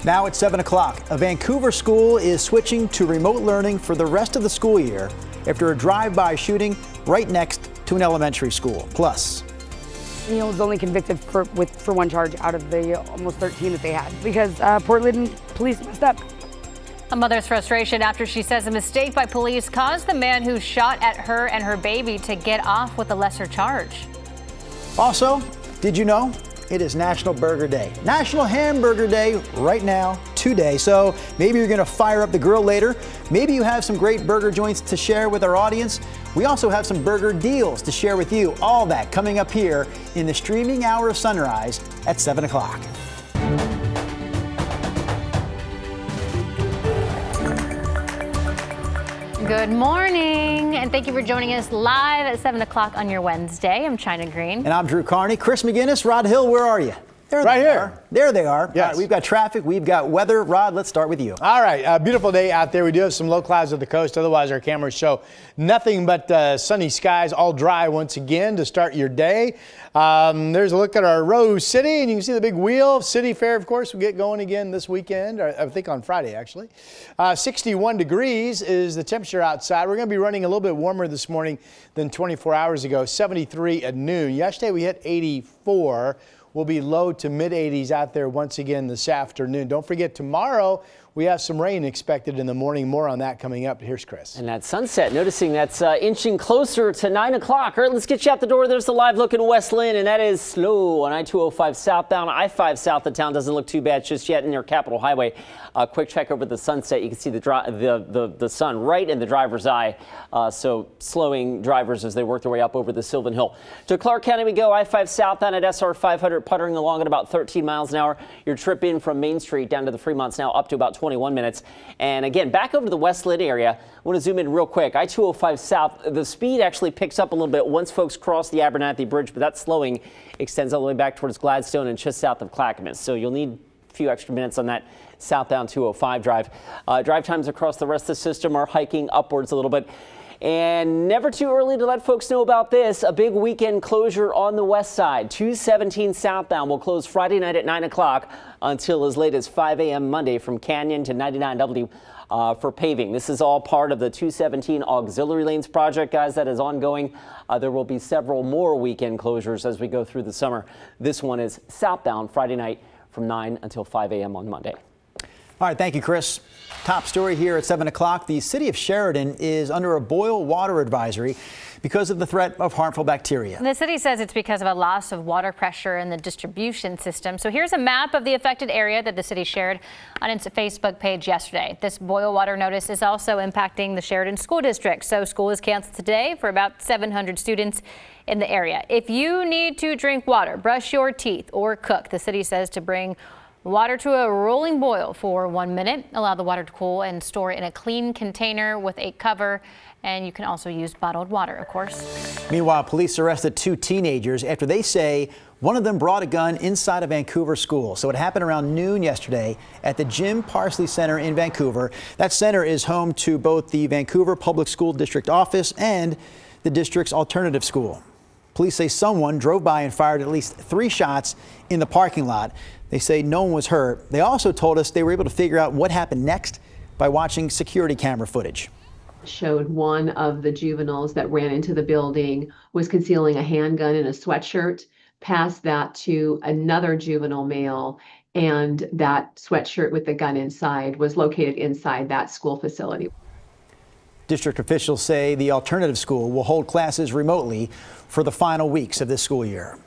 Now at 7 o'clock, a Vancouver school is switching to remote learning for the rest of the school year after a drive-by shooting right next to an elementary school. Plus, Neil was only convicted for one charge out of the almost 13 that they had because Portland police messed up. A mother's frustration after she says a mistake by police caused the man who shot at her and her baby to get off with a lesser charge. Also, did you know it is National Burger Day? National Hamburger Day right now, today. So maybe you're going to fire up the grill later. Maybe you have some great burger joints to share with our audience. We also have some burger deals to share with you. All that coming up here in the streaming hour of Sunrise at 7 o'clock. Good morning, and thank you for joining us live at 7 o'clock on your Wednesday. I'm China Green. And I'm Drew Carney. Chris McGinnis, Rod Hill, where are you? Right here. There they are. Yes. All right, we've got traffic, we've got weather. Rod, let's start with you. All right, beautiful day out there. We do have some low clouds at the coast. Otherwise, our cameras show nothing but sunny skies, all dry once again to start your day. There's a look at our Rose City, and you can see the big wheel. City Fair, of course, will get going again this weekend, or I think on Friday, actually. 61 degrees is the temperature outside. We're going to be running a little bit warmer this morning than 24 hours ago, 73 at noon. Yesterday, we hit 84. We'll be low to mid 80s out there once again this afternoon. Don't forget, tomorrow we have some rain expected in the morning. More on that coming up. Here's Chris. And that sunset, noticing that's inching closer to 9 o'clock. All right, let's get you out the door. There's the live look in West Lynn, and that is slow on I-205 southbound. I-5 south of town doesn't look too bad just yet near Capitol Highway. Quick check over the sunset. You can see the sun right in the driver's eye. So slowing drivers as they work their way up over the Sylvan Hill. To Clark County we go. I-5 southbound at SR 500, puttering along at about 13 miles an hour. Your trip in from Main Street down to the Fremont's now up to about 21 minutes. And again, back over to the West Lynn area. I want to zoom in real quick. I-205 south, the speed actually picks up a little bit once folks cross the Abernathy Bridge, but that slowing extends all the way back towards Gladstone and just south of Clackamas. So you'll need a few extra minutes on that southbound 205 drive. Drive times across the rest of the system are hiking upwards a little bit. And never too early to let folks know about this. A big weekend closure on the west side. 217 southbound will close Friday night at 9 o'clock until as late as 5 a.m. Monday from Canyon to 99W for paving. This is all part of the 217 auxiliary lanes project, guys, that is ongoing. There will be several more weekend closures as we go through the summer. This one is southbound Friday night from 9 until 5 a.m. on Monday. All right, thank you, Chris. Top story here at 7 o'clock. The city of Sheridan is under a boil water advisory because of the threat of harmful bacteria. The city says it's because of a loss of water pressure in the distribution system. So here's a map of the affected area that the city shared on its Facebook page yesterday. This boil water notice is also impacting the Sheridan School District. So school is canceled today for about 700 students in the area. If you need to drink water, brush your teeth, or cook, the city says to bring water to a rolling boil for 1 minute. Allow the water to cool and store it in a clean container with a cover. And you can also use bottled water, of course. Meanwhile, police arrested 2 teenagers after they say one of them brought a gun inside a Vancouver school. So it happened around noon yesterday at the Jim Parsley Center in Vancouver. That center is home to both the Vancouver Public School District office and the district's alternative school. Police say someone drove by and fired at least 3 shots in the parking lot. They say no one was hurt. They also told us they were able to figure out what happened next by watching security camera footage. Showed one of the juveniles that ran into the building was concealing a handgun in a sweatshirt, passed that to another juvenile male, and that sweatshirt with the gun inside was located inside that school facility. District officials say the alternative school will hold classes remotely for the final weeks of this school year.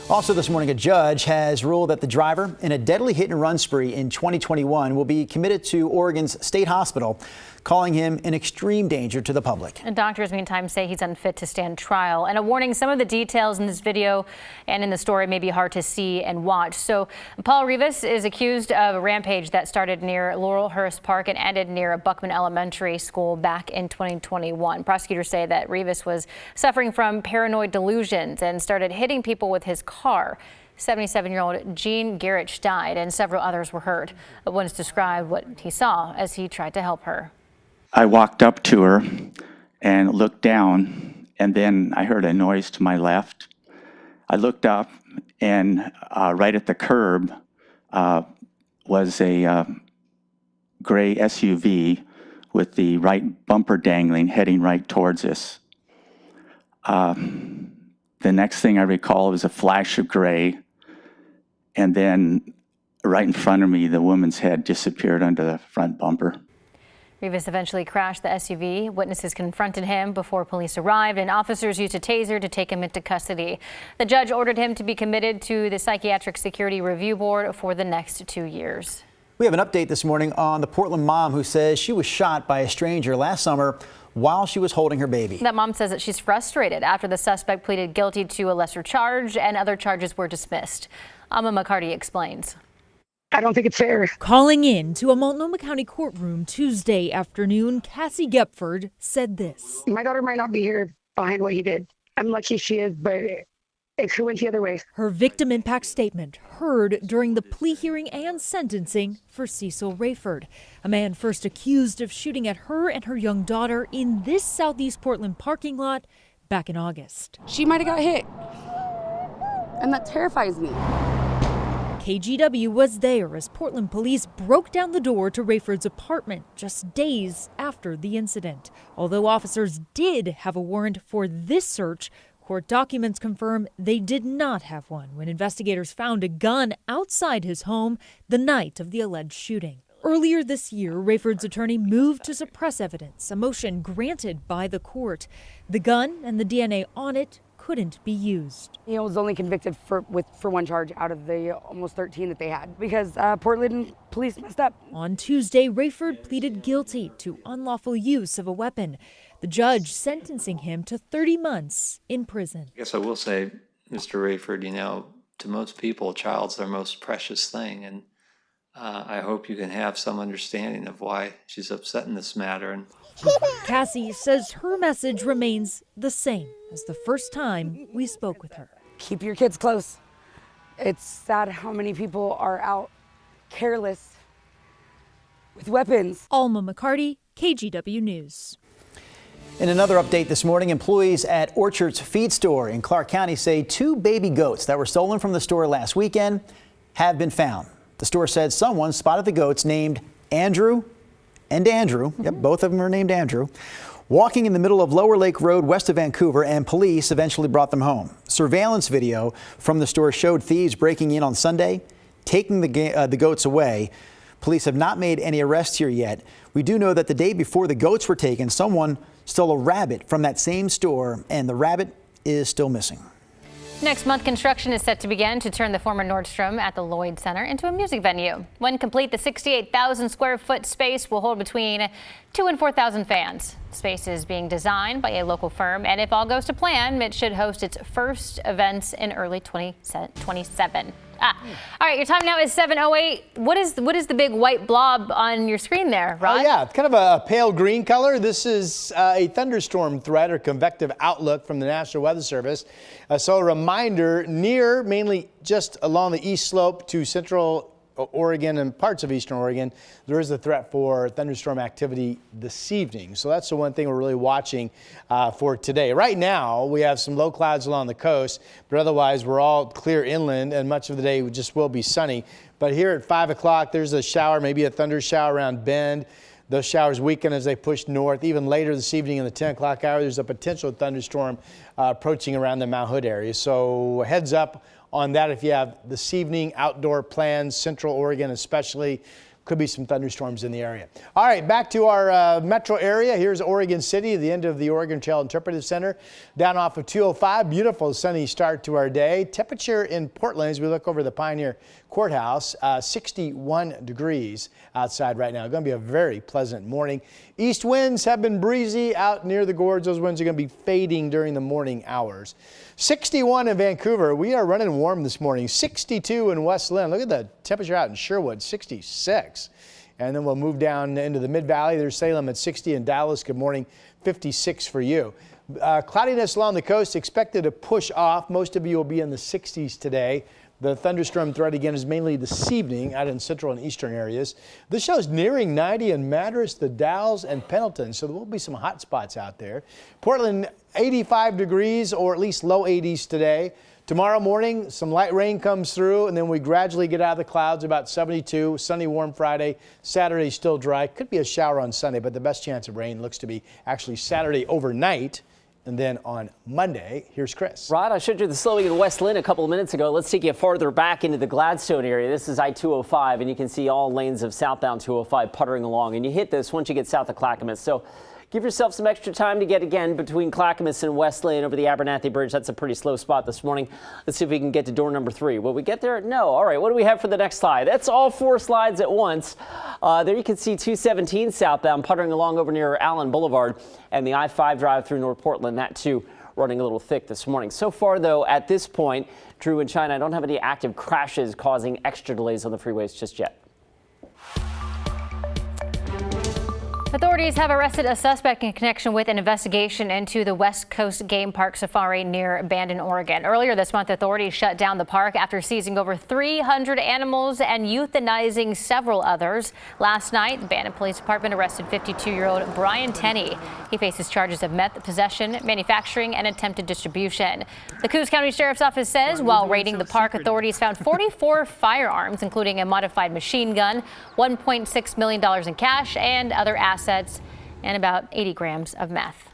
Also this morning, a judge has ruled that the driver in a deadly hit-and-run spree in 2021 will be committed to Oregon's state hospital, calling him an extreme danger to the public. And doctors, meantime, say he's unfit to stand trial. And a warning, some of the details in this video and in the story may be hard to see and watch. So Paul Rivas is accused of a rampage that started near Laurelhurst Park and ended near a Buckman Elementary School back in 2021. Prosecutors say that Rivas was suffering from paranoid delusions and started hitting people with his car. 77-year-old Jean Garrich died and several others were hurt. A witness described what he saw as he tried to help her. I walked up to her and looked down, and then I heard a noise to my left. I looked up, and right at the curb was a gray SUV with the right bumper dangling, heading right towards us. The next thing I recall was a flash of gray, and then right in front of me, the woman's head disappeared under the front bumper. Rivas eventually crashed the SUV. Witnesses confronted him before police arrived, and officers used a taser to take him into custody. The judge ordered him to be committed to the Psychiatric Security Review Board for the next 2 years. We have an update this morning on the Portland mom who says she was shot by a stranger last summer while she was holding her baby. That mom says that she's frustrated after the suspect pleaded guilty to a lesser charge and other charges were dismissed. Alma McCarty explains. I don't think it's fair. Calling in to a Multnomah County courtroom Tuesday afternoon, Cassie Gepford said this. My daughter might not be here behind what he did. I'm lucky she is, but it could went the other way. Her victim impact statement heard during the plea hearing and sentencing for Cecil Rayford, a man first accused of shooting at her and her young daughter in this Southeast Portland parking lot back in August. She might have got hit, and that terrifies me. KGW was there as Portland police broke down the door to Rayford's apartment just days after the incident. Although officers did have a warrant for this search, court documents confirm they did not have one when investigators found a gun outside his home the night of the alleged shooting. Earlier this year, Rayford's attorney moved to suppress evidence, a motion granted by the court. The gun and the DNA on it couldn't be used. He was only convicted for one charge out of the almost 13 that they had because Portland police messed up. On Tuesday, Rayford pleaded guilty to unlawful use of a weapon. The judge sentencing him to 30 months in prison. I guess I will say, Mr. Rayford, you know, to most people, a child's their most precious thing. And I hope you can have some understanding of why she's upset in this matter. And Cassie says her message remains the same as the first time we spoke with her. Keep your kids close. It's sad how many people are out careless with weapons. Alma McCarty, KGW News. In another update this morning, employees at Orchard's feed store in Clark County say 2 baby goats that were stolen from the store last weekend have been found. The store said someone spotted the goats named Andrew and Andrew, yep, both of them are named Andrew, walking in the middle of Lower Lake Road west of Vancouver, and police eventually brought them home. Surveillance video from the store showed thieves breaking in on Sunday, taking the goats away. Police have not made any arrests here yet. We do know that the day before the goats were taken, someone stole a rabbit from that same store, and the rabbit is still missing. Next month, construction is set to begin to turn the former Nordstrom at the Lloyd Center into a music venue. When complete, the 68,000 square foot space will hold between 2,000 and 4,000 fans. The space is being designed by a local firm, and if all goes to plan, it should host its first events in early 2027. All right, your time now is 7:08. What is the big white blob on your screen there, Rod? Oh, yeah, it's kind of a pale green color. This is a thunderstorm threat or convective outlook from the National Weather Service. So a reminder, near mainly just along the east slope to central Oregon and parts of eastern Oregon, there is a threat for thunderstorm activity this evening. So that's the one thing we're really watching for today. Right now, we have some low clouds along the coast, but otherwise we're all clear inland, and much of the day just will be sunny. But here at 5 o'clock, there's a shower, maybe a thunder shower around Bend. Those showers weaken as they push north. Even later this evening in the 10 o'clock hour, there's a potential thunderstorm approaching around the Mount Hood area. So heads up on that if you have this evening outdoor plans, Central Oregon especially. Could be some thunderstorms in the area. All right, back to our metro area. Here's Oregon City, the end of the Oregon Trail Interpretive Center, down off of 205. Beautiful sunny start to our day. Temperature in Portland as we look over the Pioneer Courthouse, 61 degrees outside right now. Going to be a very pleasant morning. East winds have been breezy out near the gorge. Those winds are going to be fading during the morning hours. 61 in Vancouver. We are running warm this morning. 62 in West Lynn. Look at the temperature out in Sherwood, 66. And then we'll move down into the Mid-Valley. There's Salem at 60 and Dallas. Good morning, 56 for you. Cloudiness along the coast expected to push off. Most of you will be in the 60s today. The thunderstorm threat again is mainly this evening out in central and eastern areas. This show's nearing 90 in Madras, the Dalles, and Pendleton, so there will be some hot spots out there. Portland, 85 degrees or at least low 80s today. Tomorrow morning, some light rain comes through, and then we gradually get out of the clouds, about 72. Sunny, warm Friday. Saturday, still dry. Could be a shower on Sunday, but the best chance of rain looks to be actually Saturday overnight. And then on Monday, here's Chris. Rod, I showed you the slowing in West Lynn a couple of minutes ago. Let's take you farther back into the Gladstone area. This is I-205, and you can see all lanes of southbound 205 puttering along. And you hit this once you get south of Clackamas. So give yourself some extra time to get again between Clackamas and West Lane over the Abernathy Bridge. That's a pretty slow spot this morning. Let's see if we can get to door number 3. Will we get there? No. All right. What do we have for the next slide? That's all 4 slides at once. There you can see 217 southbound puttering along over near Allen Boulevard and the I-5 drive through North Portland. That too running a little thick this morning. So far, though, at this point, Drew and China, I don't have any active crashes causing extra delays on the freeways just yet. Authorities have arrested a suspect in connection with an investigation into the West Coast Game Park Safari near Bandon, Oregon. Earlier this month, authorities shut down the park after seizing over 300 animals and euthanizing several others. Last night, the Bandon Police Department arrested 52-year-old Brian Tenney. He faces charges of meth possession, manufacturing, and attempted distribution. The Coos County Sheriff's Office says while raiding the park, authorities found 44 firearms, including a modified machine gun, $1.6 million in cash, and other assets, and about 80 grams of meth.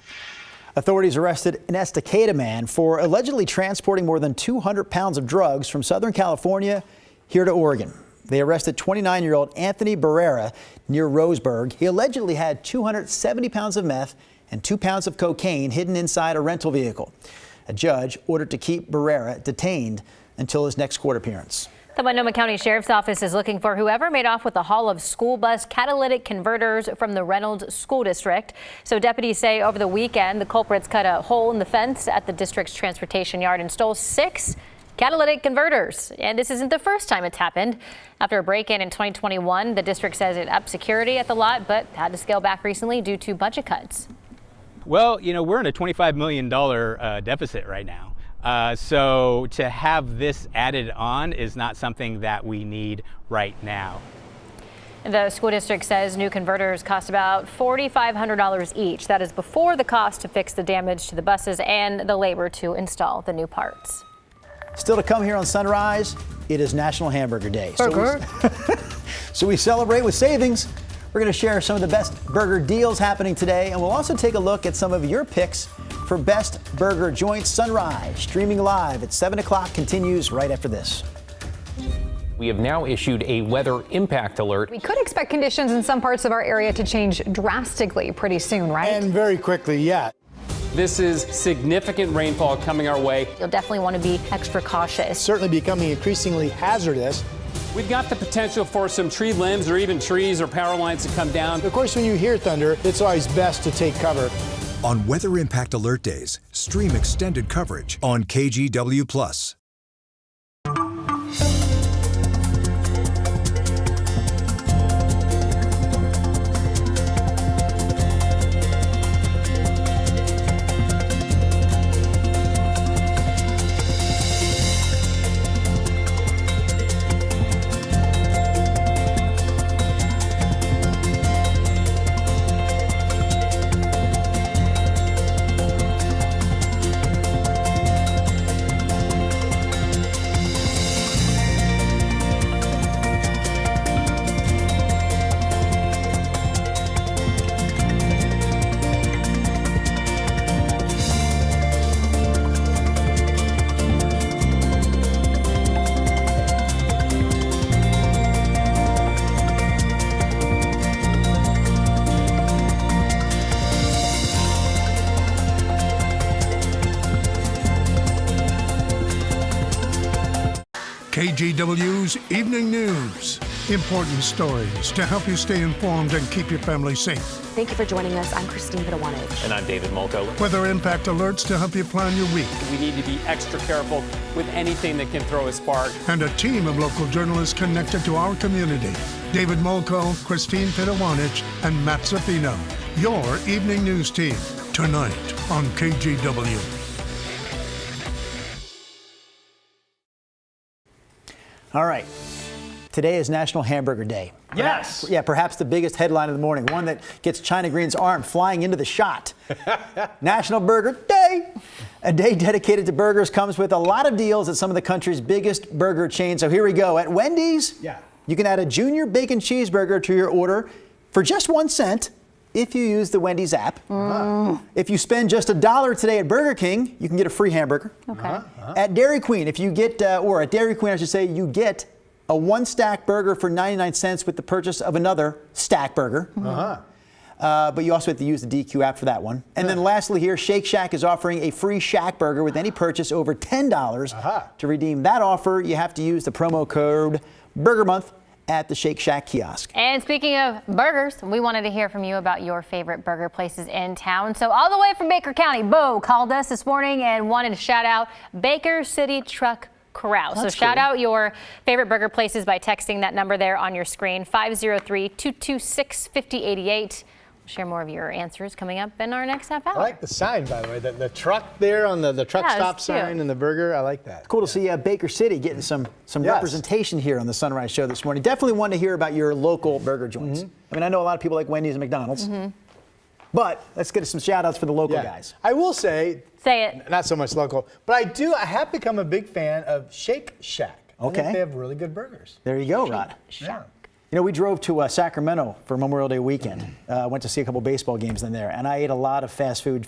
Authorities arrested an Estacada man for allegedly transporting more than 200 pounds of drugs from Southern California here to Oregon. They arrested 29-year-old Anthony Barrera near Roseburg. He allegedly had 270 pounds of meth and 2 pounds of cocaine hidden inside a rental vehicle. A judge ordered to keep Barrera detained until his next court appearance. The Multnomah County Sheriff's Office is looking for whoever made off with a haul of school bus catalytic converters from the Reynolds School District. So deputies say over the weekend, the culprits cut a hole in the fence at the district's transportation yard and stole 6 catalytic converters. And this isn't the first time it's happened. After a break-in in 2021, the district says it upped security at the lot, but had to scale back recently due to budget cuts. Well, you know, we're in a $25 million deficit right now. So to have this added on is not something that we need right now. The school district says new converters cost about $4,500 each. That is before the cost to fix the damage to the buses and the labor to install the new parts. Still to come here on Sunrise, it is National Hamburger Day. Burger. So we celebrate with savings. We're going to share some of the best burger deals happening today, and we'll also take a look at some of your picks for best burger joints. Sunrise, streaming live at 7 o'clock, continues right after this. We have now issued a weather impact alert. We could expect conditions in some parts of our area to change drastically pretty soon, right? And very quickly, yeah. This is significant rainfall coming our way. You'll definitely want to be extra cautious. Certainly becoming increasingly hazardous. We've got the potential for some tree limbs or even trees or power lines to come down. Of course, when you hear thunder, it's always best to take cover. On Weather Impact Alert Days, stream extended coverage on KGW+. KGW's Evening News. Important stories to help you stay informed and keep your family safe. Thank you for joining us. I'm Christine Pitawanich. And I'm David Molko. Weather impact alerts to help you plan your week. We need to be extra careful with anything that can throw a spark. And a team of local journalists connected to our community. David Molko, Christine Pitawanich, and Matt Zafino. Your Evening News team, tonight on KGW. All right. Today is National Hamburger Day. Yes. Yeah, perhaps the biggest headline of the morning, one that gets China Green's arm flying into the shot. National Burger Day. A day dedicated to burgers comes with a lot of deals at some of the country's biggest burger chains. So here we go. At Wendy's, you can add a junior bacon cheeseburger to your order for just 1 cent if you use the Wendy's app. If you spend just $1 today at Burger King, you can get a free hamburger. At Dairy Queen, if you get, or at Dairy Queen, I should say, you get a 1-stack burger for 99 cents with the purchase of another stack burger. But you also have to use the DQ app for that one. And then lastly here, Shake Shack is offering a free Shack burger with any purchase over $10. To redeem that offer, you have to use the promo code BurgerMonth at the Shake Shack kiosk. And speaking of burgers, we wanted to hear from you about your favorite burger places in town. So all the way from Baker County, Bo called us this morning and wanted to shout out Baker City Truck Corral. So shout out your favorite burger places by texting that number there on your screen, 503-226-5088. We'll share more of your answers coming up in our next half hour. I like the sign, by the way, the truck there on the truck stop sign and the burger. I like that. It's cool to see Baker City getting some representation here on the Sunrise Show this morning. Definitely want to hear about your local burger joints. I mean, I know a lot of people like Wendy's and McDonald's, but let's get some shout outs for the local guys. I will say it. Not so much local, but I have become a big fan of Shake Shack. I think they have really good burgers. There you go, Rod. You know, we drove to Sacramento for Memorial Day weekend. Went to see a couple baseball games in there, and I ate a lot of fast food.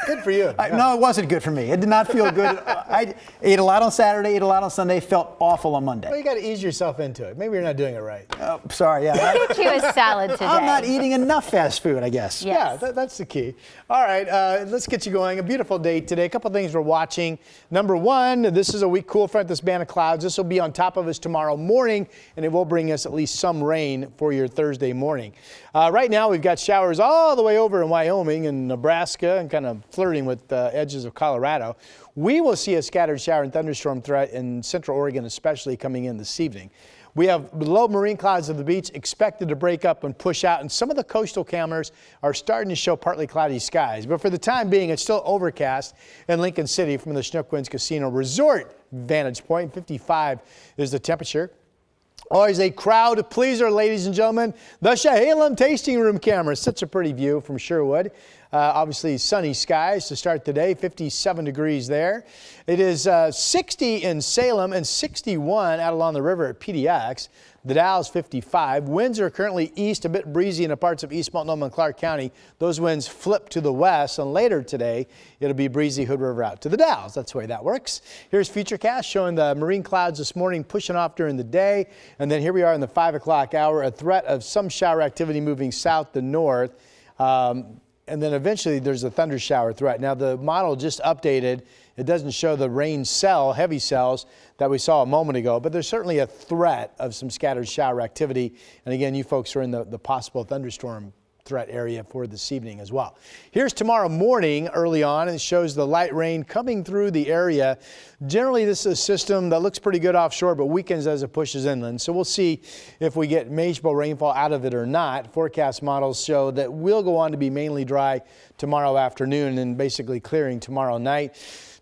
Good for you. No, it wasn't good for me. It did not feel good. I ate a lot on Saturday, ate a lot on Sunday, felt awful on Monday. Well, you got to ease yourself into it. Maybe you're not doing it right. Oh, sorry, yeah. Get you a salad today. I'm not eating enough fast food, I guess. Yes. Yeah, that's the key. All right, let's get you going. A beautiful day today. A couple things we're watching. Number one, this is a weak cool front, this band of clouds. This will be on top of us tomorrow morning, and it will bring us at least some rain for your Thursday morning. Right now, we've got showers all the way over in Wyoming and Nebraska and kind of flirting with the edges of Colorado. We will see a scattered shower and thunderstorm threat in central Oregon, especially coming in this evening. We have low marine clouds of the beach expected to break up and push out, and some of the coastal cameras are starting to show partly cloudy skies. But for the time being, it's still overcast in Lincoln City from the Chinook Winds Casino Resort vantage point. 55 is the temperature. Always a crowd pleaser, ladies and gentlemen. The Chehalem Tasting Room camera. Such a pretty view from Sherwood. Obviously sunny skies to start the day, 57 degrees there. It is 60 in Salem and 61 out along the river at PDX. The Dow's 55. Winds are currently east, a bit breezy in the parts of East Multnomah and Clark County. Those winds flip to the west, and later today it'll be breezy Hood River out to the Dow's. That's the way that works. Here's Futurecast showing the marine clouds this morning pushing off during the day, and then here we are in the 5 o'clock hour, a threat of some shower activity moving south to north. And then eventually there's a thunder shower threat. Now the model just updated. It doesn't show the rain cell, heavy cells that we saw a moment ago, but there's certainly a threat of some scattered shower activity. And again, you folks are in the possible thunderstorm threat area for this evening as well. Here's tomorrow morning early on, and it shows the light rain coming through the area. Generally, this is a system that looks pretty good offshore, but weakens as it pushes inland. So we'll see if we get measurable rainfall out of it or not. Forecast models show that we'll go on to be mainly dry tomorrow afternoon and basically clearing tomorrow night.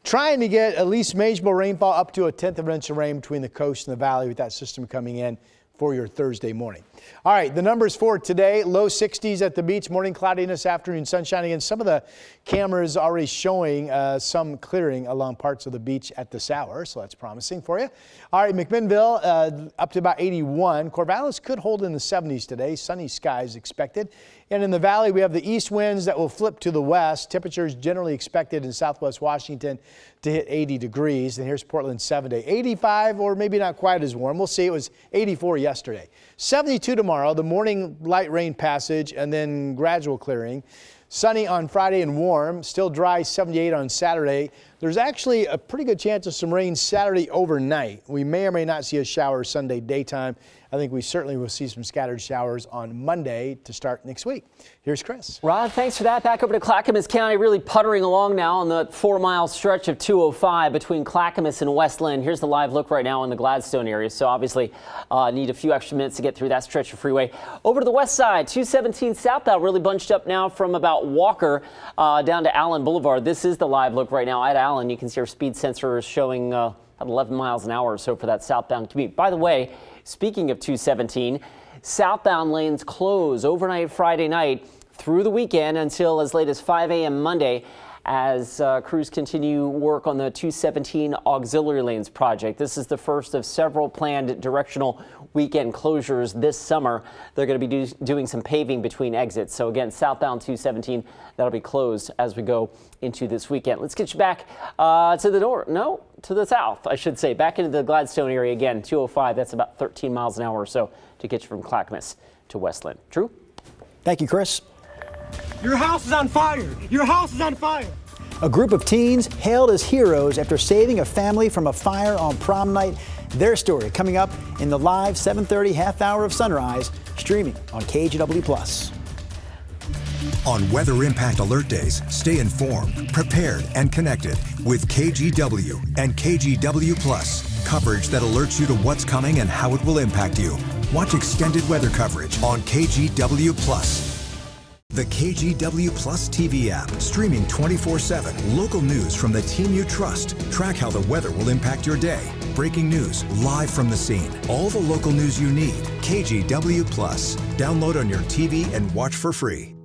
Trying to get at least measurable rainfall up to 1/10 of an inch of rain between the coast and the valley with that system coming in for your Thursday morning. All right, the numbers for today, low 60s at the beach, morning cloudiness, afternoon sunshine. Again, some of the cameras already showing some clearing along parts of the beach at this hour, so that's promising for you. All right, McMinnville up to about 81. Corvallis could hold in the 70s today, sunny skies expected. And in the valley, we have the east winds that will flip to the west. Temperatures generally expected in southwest Washington to hit 80 degrees. And here's Portland 7-day, 85 or maybe not quite as warm. We'll see. It was 84 yesterday. 72 tomorrow, the morning light rain passage and then gradual clearing. Sunny on Friday and warm, still dry 78 on Saturday. There's actually a pretty good chance of some rain Saturday overnight. We may or may not see a shower Sunday daytime. I think we certainly will see some scattered showers on Monday to start next week. Here's Chris. Rod, thanks for that. Back over to Clackamas County, really puttering along now on the 4-mile stretch of 205 between Clackamas and Westland. Here's the live look right now in the Gladstone area. So obviously need a few extra minutes to get through that stretch of freeway. Over to the west side, 217 southbound, really bunched up now from about Walker down to Allen Boulevard. This is the live look right now at Allen. You can see our speed sensor is showing about 11 miles an hour or so for that southbound commute. By the way, speaking of 217, southbound lanes close overnight Friday night through the weekend until as late as 5 a.m. Monday as crews continue work on the 217 auxiliary lanes project. This is the first of several planned directional weekend closures this summer. They're going to be doing some paving between exits. So again, southbound 217, that'll be closed as we go into this weekend. Let's get you back to the south, I should say, back into the Gladstone area again. 205, that's about 13 miles an hour or so to get you from Clackamas to West Linn. Drew? Thank you, Chris. Your house is on fire! Your house is on fire! A group of teens hailed as heroes after saving a family from a fire on prom night. Their story coming up in the live 7:30 half hour of Sunrise, streaming on KGW+. On weather impact alert days, stay informed, prepared, and connected with KGW and KGW Plus. Coverage that alerts you to what's coming and how it will impact you. Watch extended weather coverage on KGW Plus. The KGW Plus TV app, streaming 24/7. Local news from the team you trust. Track how the weather will impact your day. Breaking news live from the scene. All the local news you need. KGW Plus. Download on your TV and watch for free.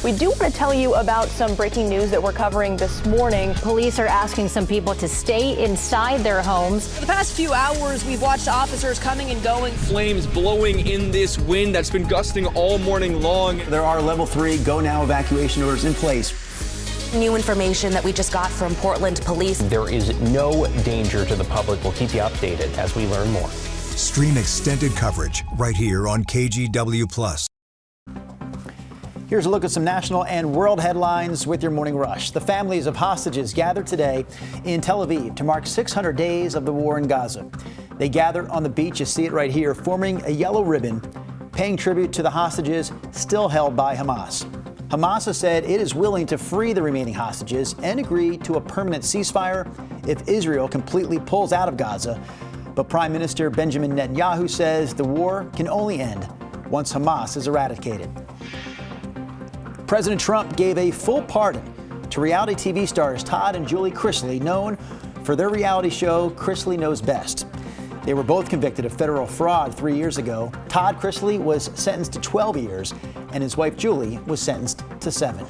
We do want to tell you about some breaking news that we're covering this morning. Police are asking some people to stay inside their homes. For the past few hours, we've watched officers coming and going. Flames blowing in this wind that's been gusting all morning long. There are level 3 go now evacuation orders in place. New information that we just got from Portland police. There is no danger to the public. We'll keep you updated as we learn more. Stream extended coverage right here on KGW Plus. Here's a look at some national and world headlines with your Morning Rush. The families of hostages gathered today in Tel Aviv to mark 600 days of the war in Gaza. They gathered on the beach, you see it right here, forming a yellow ribbon, paying tribute to the hostages still held by Hamas. Hamas has said it is willing to free the remaining hostages and agree to a permanent ceasefire if Israel completely pulls out of Gaza. But Prime Minister Benjamin Netanyahu says the war can only end once Hamas is eradicated. President Trump gave a full pardon to reality TV stars Todd and Julie Chrisley, known for their reality show Chrisley Knows Best. They were both convicted of federal fraud 3 years ago. Todd Chrisley was sentenced to 12 years, and his wife Julie was sentenced to 7.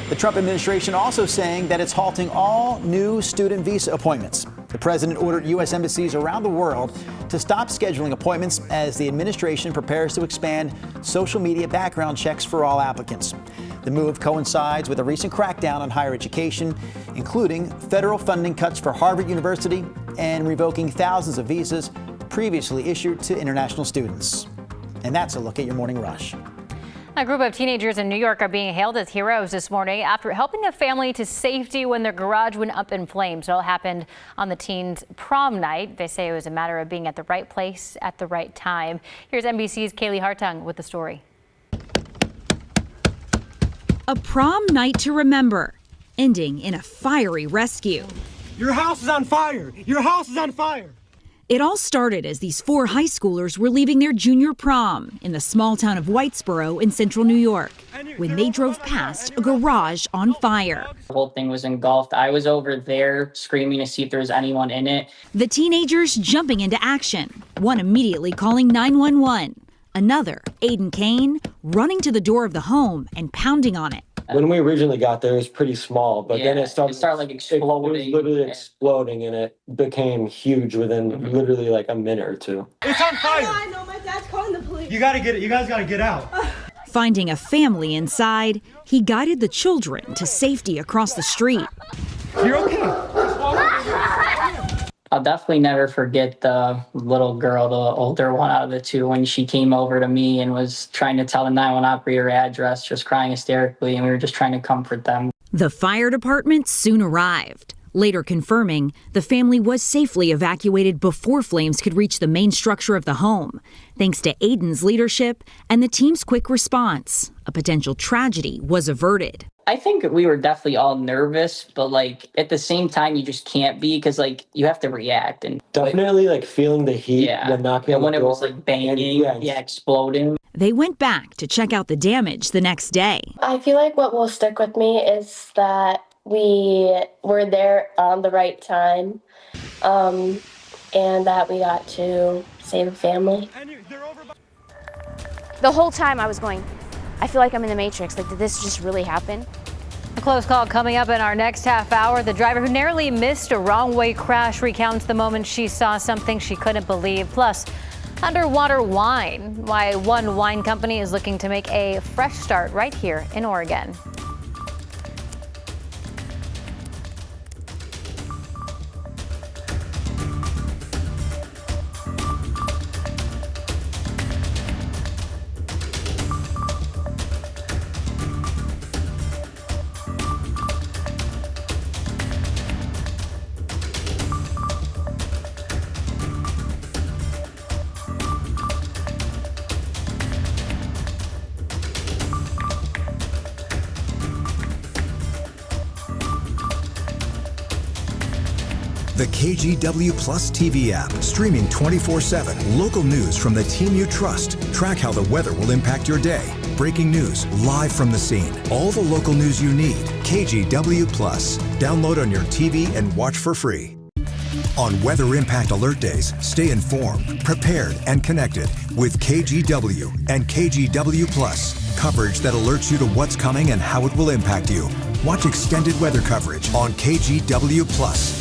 The Trump administration also saying that it's halting all new student visa appointments. The president ordered U.S. embassies around the world to stop scheduling appointments as the administration prepares to expand social media background checks for all applicants. The move coincides with a recent crackdown on higher education, including federal funding cuts for Harvard University and revoking thousands of visas previously issued to international students. And that's a look at your Morning Rush. A group of teenagers in New York are being hailed as heroes this morning after helping a family to safety when their garage went up in flames. It all happened on the teens' prom night. They say it was a matter of being at the right place at the right time. Here's NBC's Kaylee Hartung with the story. A prom night to remember, ending in a fiery rescue. Your house is on fire! Your house is on fire! It all started as these 4 high schoolers were leaving their junior prom in the small town of Whitesboro in central New York when they drove past a garage on fire. The whole thing was engulfed. I was over there screaming to see if there was anyone in it. The teenagers jumping into action, one immediately calling 911. Another, Aiden Kane, running to the door of the home and pounding on it. When we originally got there, it was pretty small, but then it started like exploding. It was literally exploding, and it became huge within literally like a minute or two. It's on fire! I know, my dad's calling the police. You gotta get it. You guys gotta get out. Finding a family inside, he guided the children to safety across the street. You're okay. I'll definitely never forget the little girl, the older one out of the two, when she came over to me and was trying to tell the 911 operator address, just crying hysterically, and we were just trying to comfort them. The fire department soon arrived, later confirming the family was safely evacuated before flames could reach the main structure of the home, thanks to Aiden's leadership and the team's quick response. A potential tragedy was averted. I think we were definitely all nervous, but at the same time, you just can't be, because you have to react. And Definitely feeling the heat, the knocking on the when it door, was banging, exploding. They went back to check out the damage the next day. I feel like what will stick with me is that we were there on the right time, and that we got to save a family. The whole time I was going, I feel like I'm in the Matrix. Did this just really happen? A close call coming up in our next half hour. The driver who narrowly missed a wrong-way crash recounts the moment she saw something she couldn't believe. Plus, underwater wine. Why one wine company is looking to make a fresh start right here in Oregon. The KGW Plus TV app, streaming 24/7. Local news from the team you trust. Track how the weather will impact your day. Breaking news, live from the scene. All the local news you need. KGW Plus. Download on your TV and watch for free. On Weather Impact Alert Days, stay informed, prepared, and connected with KGW and KGW Plus. Coverage that alerts you to what's coming and how it will impact you. Watch extended weather coverage on KGW Plus.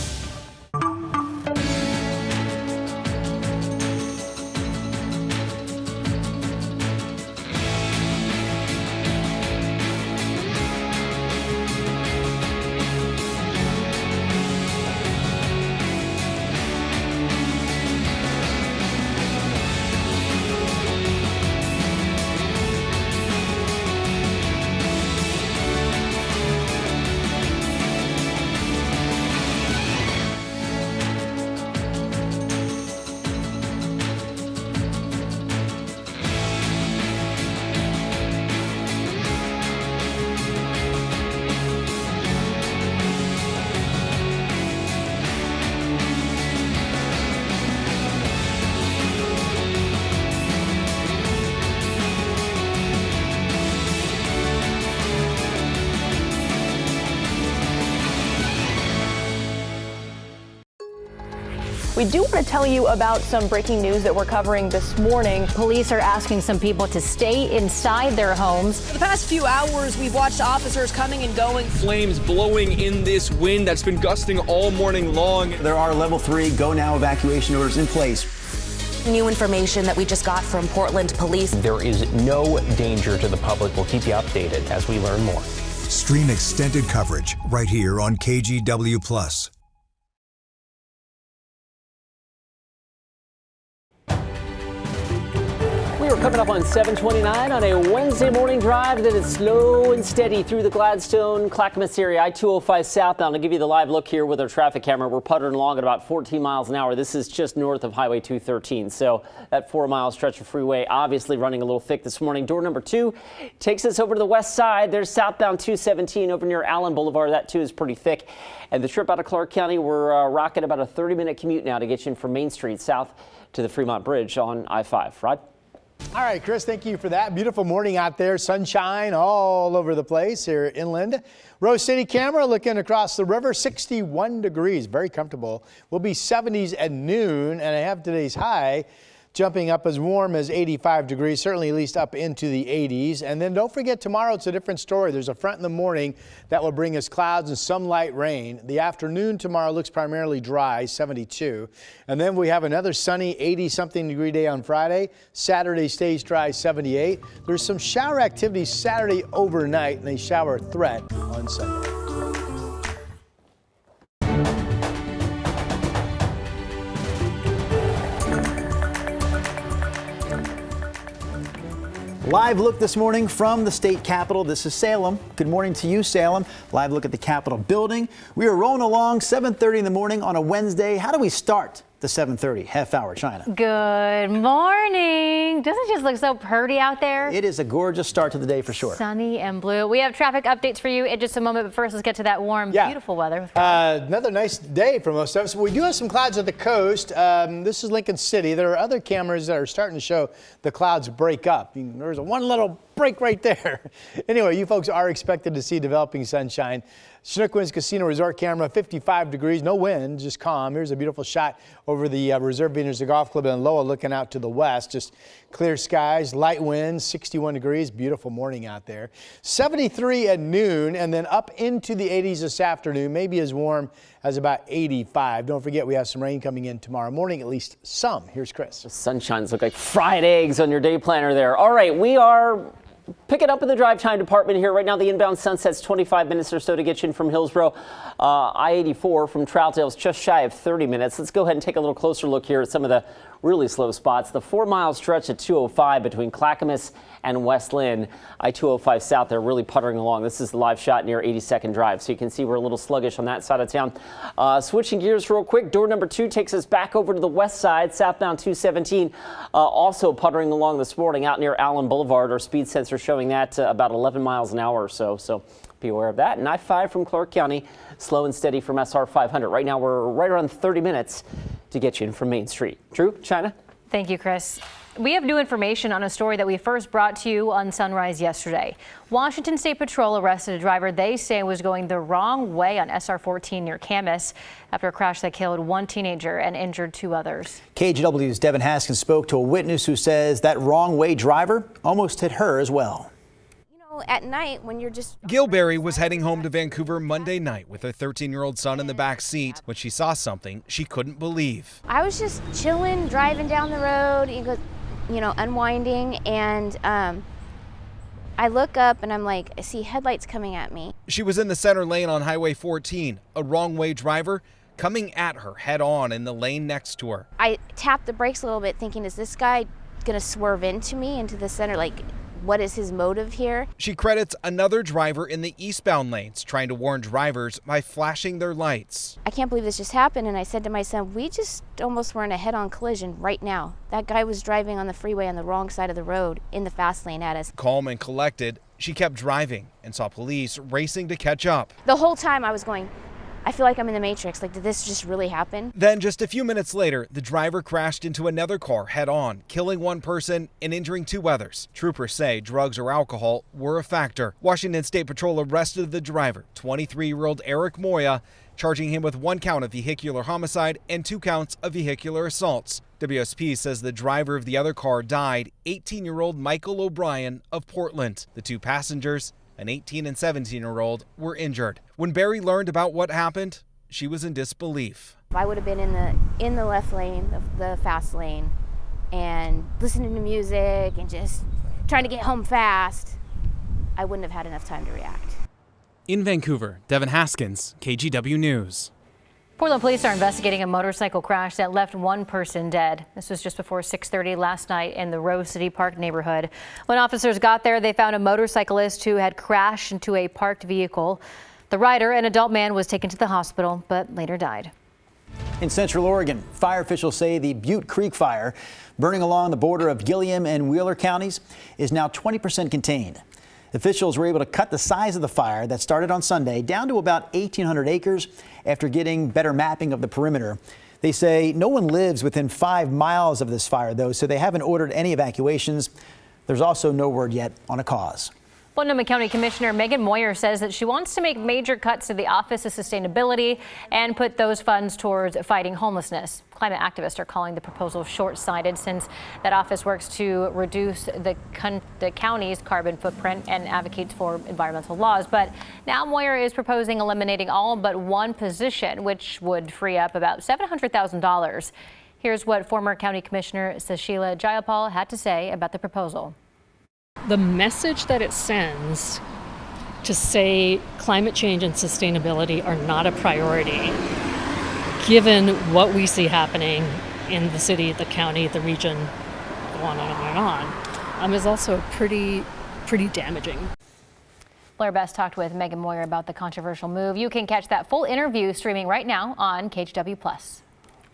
We do want to tell you about some breaking news that we're covering this morning. Police are asking some people to stay inside their homes. For the past few hours, we've watched officers coming and going. Flames blowing in this wind that's been gusting all morning long. There are level 3 go now evacuation orders in place. New information that we just got from Portland police. There is no danger to the public. We'll keep you updated as we learn more. Stream extended coverage right here on KGW Plus. We're coming up on 7:29 on a Wednesday morning drive that is slow and steady through the Gladstone, Clackamas area, I-205 southbound. I'll give you the live look here with our traffic camera. We're puttering along at about 14 miles an hour. This is just north of Highway 213. So that 4-mile stretch of freeway obviously running a little thick this morning. Door number 2 takes us over to the west side. There's southbound 217 over near Allen Boulevard. That too is pretty thick. And the trip out of Clark County, we're rocking about a 30-minute commute now to get you in from Main Street south to the Fremont Bridge on I-5. Rod? All right, Chris, thank you for that. Beautiful morning out there. Sunshine all over the place here inland. Rose City camera looking across the river, 61 degrees, very comfortable. We'll be 70s at noon, and I have today's high jumping up as warm as 85 degrees, certainly at least up into the 80s. And then don't forget, tomorrow it's a different story. There's a front in the morning that will bring us clouds and some light rain. The afternoon tomorrow looks primarily dry, 72. And then we have another sunny 80-something degree day on Friday. Saturday stays dry, 78. There's some shower activity Saturday overnight and a shower threat on Sunday. Live look this morning from the state capitol. This is Salem. Good morning to you, Salem. Live look at the Capitol building. We are rolling along 7:30 in the morning on a Wednesday. How do we start the 7:30 half hour, China? Good morning. Doesn't it just look so pretty out there? It is a gorgeous start to the day for sure. Sunny and blue. We have traffic updates for you in just a moment, but first let's get to that warm, beautiful weather. Another nice day for most of us. We do have some clouds at the coast. This is Lincoln City. There are other cameras that are starting to show the clouds break up. There's one little break right there. Anyway, you folks are expected to see developing sunshine. Chinook Winds Casino Resort camera, 55 degrees, no wind, just calm. Here's a beautiful shot over the Reserve Vineyards Golf Club in Loa, looking out to the west. Just clear skies, light winds, 61 degrees, beautiful morning out there. 73 at noon, and then up into the 80s this afternoon, maybe as warm as about 85. Don't forget, we have some rain coming in tomorrow morning, at least some. Here's Chris. The sunshines look like fried eggs on your day planner there. All right, we are picking up in the drive time department here. Right now, the inbound sunset's 25 minutes or so to get you in from Hillsborough. I-84 from Troutdale's just shy of 30 minutes. Let's go ahead and take a little closer look here at some of the really slow spots. The 4-mile stretch at 205 between Clackamas and West Lynn. I-205 south there really puttering along. This is the live shot near 82nd Drive. So you can see we're a little sluggish on that side of town. Switching gears real quick, door number 2 takes us back over to the west side, southbound 217. Also puttering along this morning out near Allen Boulevard. Our speed sensor showing that about 11 miles an hour or so. So be aware of that. And I-5 from Clark County, slow and steady from SR 500. Right now we're right around 30 minutes to get you in from Main Street. Drew, China? Thank you, Chris. We have new information on a story that we first brought to you on Sunrise yesterday. Washington State Patrol arrested a driver they say was going the wrong way on SR 14 near Camas after a crash that killed one teenager and injured 2 others. KGW's Devin Haskins spoke to a witness who says that wrong way driver almost hit her as well. At night when you're just... Gilberry was heading home to Vancouver Monday night with her 13-year-old son in the back seat when she saw something she couldn't believe. I was just chilling, driving down the road, unwinding, and I look up and I'm like, I see headlights coming at me. She was in the center lane on Highway 14, a wrong way driver coming at her head on in the lane next to her. I tapped the brakes a little bit thinking, is this guy gonna swerve into me, into the center? Like, what is his motive here? She credits another driver in the eastbound lanes trying to warn drivers by flashing their lights. I can't believe this just happened, and I said to my son, we just almost were in a head-on collision right now. That guy was driving on the freeway on the wrong side of the road in the fast lane at us. Calm and collected, she kept driving and saw police racing to catch up. The whole time I was going, I feel like I'm in the Matrix. Like, did this just really happen? Then just a few minutes later, the driver crashed into another car head on, killing one person and injuring 2 others. Troopers say drugs or alcohol were a factor. Washington State Patrol arrested the driver, 23-year-old Eric Moya, charging him with 1 count of vehicular homicide and 2 counts of vehicular assaults. WSP says the driver of the other car died, 18-year-old Michael O'Brien of Portland. The 2 passengers, an 18 and 17-year-old, were injured. When Barry learned about what happened, she was in disbelief. I would have been in the left lane, the fast lane, and listening to music and just trying to get home fast. I wouldn't have had enough time to react. In Vancouver, Devin Haskins, KGW News. Portland police are investigating a motorcycle crash that left 1 person dead. This was just before 6:30 last night in the Rose City Park neighborhood. When officers got there, they found a motorcyclist who had crashed into a parked vehicle. The rider, an adult man, was taken to the hospital, but later died. In Central Oregon, fire officials say the Butte Creek fire, burning along the border of Gilliam and Wheeler counties, is now 20% contained. Officials were able to cut the size of the fire that started on Sunday down to about 1,800 acres after getting better mapping of the perimeter. They say no one lives within 5 miles of this fire, though, so they haven't ordered any evacuations. There's also no word yet on a cause. Multnomah County Commissioner Megan Moyer says that she wants to make major cuts to the Office of Sustainability and put those funds towards fighting homelessness. Climate activists are calling the proposal short-sighted since that office works to reduce the county's carbon footprint and advocates for environmental laws. But now Moyer is proposing eliminating all but one position, which would free up about $700,000. Here's what former County Commissioner Sashila Jayapal had to say about the proposal. The message that it sends to say climate change and sustainability are not a priority, given what we see happening in the city, the county, the region, go on and on, is also pretty damaging. Blair Best talked with Megan Moyer about the controversial move. You can catch that full interview streaming right now on KGW+.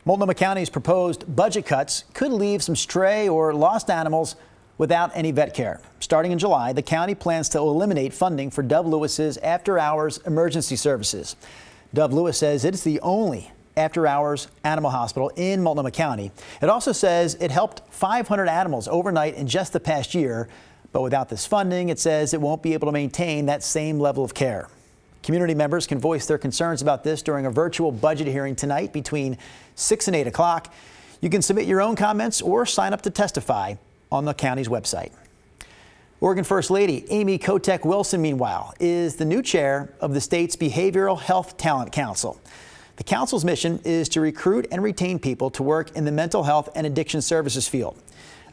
Multnomah County's proposed budget cuts could leave some stray or lost animals without any vet care. Starting in July, the county plans to eliminate funding for Dove Lewis's after-hours emergency services. Dove Lewis says it's the only after-hours animal hospital in Multnomah County. It also says it helped 500 animals overnight in just the past year, but without this funding, it says it won't be able to maintain that same level of care. Community members can voice their concerns about this during a virtual budget hearing tonight between 6 and 8 o'clock. You can submit your own comments or sign up to testify on the county's website. Oregon First Lady Amy Kotek Wilson, meanwhile, is the new chair of the state's Behavioral Health Talent Council. The council's mission is to recruit and retain people to work in the mental health and addiction services field.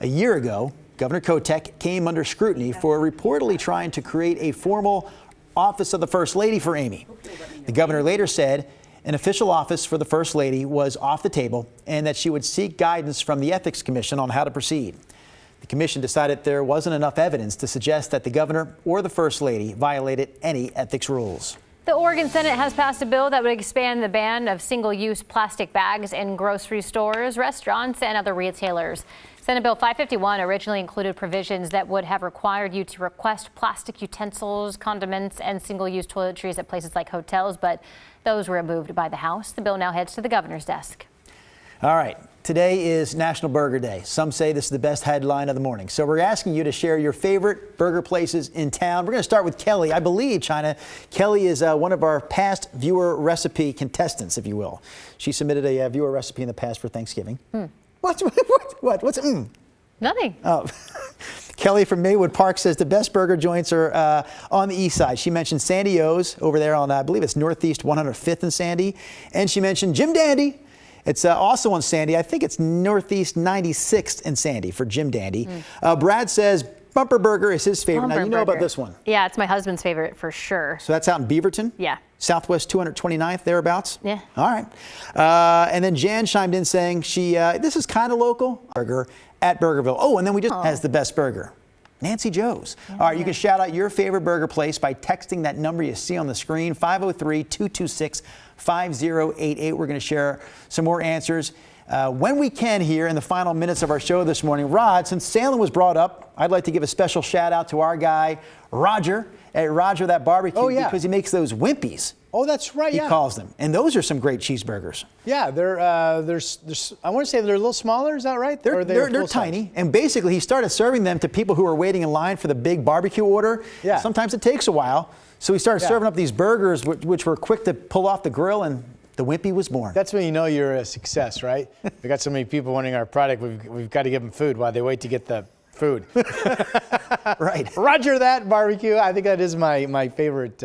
A year ago, Governor Kotek came under scrutiny for reportedly trying to create a formal Office of the First Lady for Amy. The governor later said an official office for the First Lady was off the table and that she would seek guidance from the Ethics Commission on how to proceed. The commission decided there wasn't enough evidence to suggest that the governor or the First Lady violated any ethics rules. The Oregon Senate has passed a bill that would expand the ban of single-use plastic bags in grocery stores, restaurants, and other retailers. Senate Bill 551 originally included provisions that would have required you to request plastic utensils, condiments, and single-use toiletries at places like hotels, but those were removed by the House. The bill now heads to the governor's desk. All right. Today is National Burger Day. Some say this is the best headline of the morning. So we're asking you to share your favorite burger places in town. We're going to start with Kelly. I believe, China, Kelly is one of our past viewer recipe contestants, if you will. She submitted a viewer recipe in the past for Thanksgiving. What's Nothing. Oh. Kelly from Maywood Park says the best burger joints are on the east side. She mentioned Sandy O's over there on, I believe it's Northeast 105th and Sandy. And she mentioned Jim Dandy. It's also on Sandy. I think it's Northeast 96th and Sandy for Jim Dandy. Brad says Bumper Burger is his favorite. Now, you know about this one. Yeah, it's my husband's favorite for sure. So that's out in Beaverton? Yeah. Southwest 229th, thereabouts? Yeah. All right. And then Jan chimed in saying this is kind of local. Burger at Burgerville. Oh, and then we just has the best burger. Nancy Joe's. Yeah. All right, you can shout out your favorite burger place by texting that number you see on the screen, 503-226-5088. We're going to share some more answers when we can here in the final minutes of our show this morning. Rod, since Salem was brought up, I'd like to give a special shout out to our guy, Roger, at Roger That Barbecue, because he makes those Wimpies. Oh, that's right. He calls them. And those are some great cheeseburgers. Yeah, they're I want to say they're a little smaller. Is that right? They're tiny. And basically, he started serving them to people who were waiting in line for the big barbecue order. Yeah. Sometimes it takes a while. So he started serving up these burgers, which were quick to pull off the grill, and the Wimpy was born. That's when you know you're a success, right? We got so many people wanting our product. We've got to give them food while they wait to get the food. Right. Roger That Barbecue. I think that is my favorite.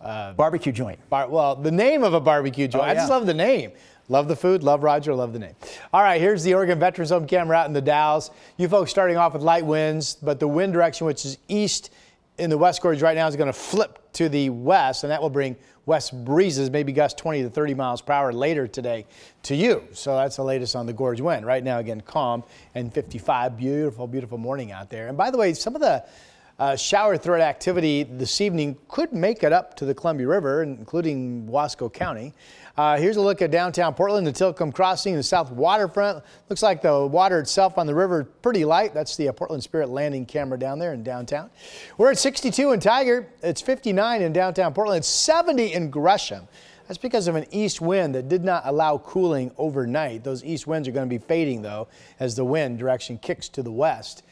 Barbecue joint. Well, the name of a barbecue joint. I just love the name. Love the food, love Roger, love the name. All right, here's the Oregon Veterans Home camera out in the Dalles. You folks starting off with light winds, but the wind direction, which is east in the West Gorge right now, is going to flip to the west, and that will bring west breezes, maybe gusts 20 to 30 miles per hour later today to you. So that's the latest on the gorge wind. Right now, again, calm and 55. Beautiful, beautiful morning out there. And by the way, some of the shower threat activity this evening could make it up to the Columbia River, including Wasco County. Here's a look at downtown Portland, the Tilcomb Crossing, the south waterfront. Looks like the water itself on the river pretty light. That's the Portland Spirit Landing camera down there in downtown. We're at 62 in Tiger. It's 59 in downtown Portland. It's 70 in Gresham. That's because of an east wind that did not allow cooling overnight. Those east winds are going to be fading, though, as the wind direction kicks to the west.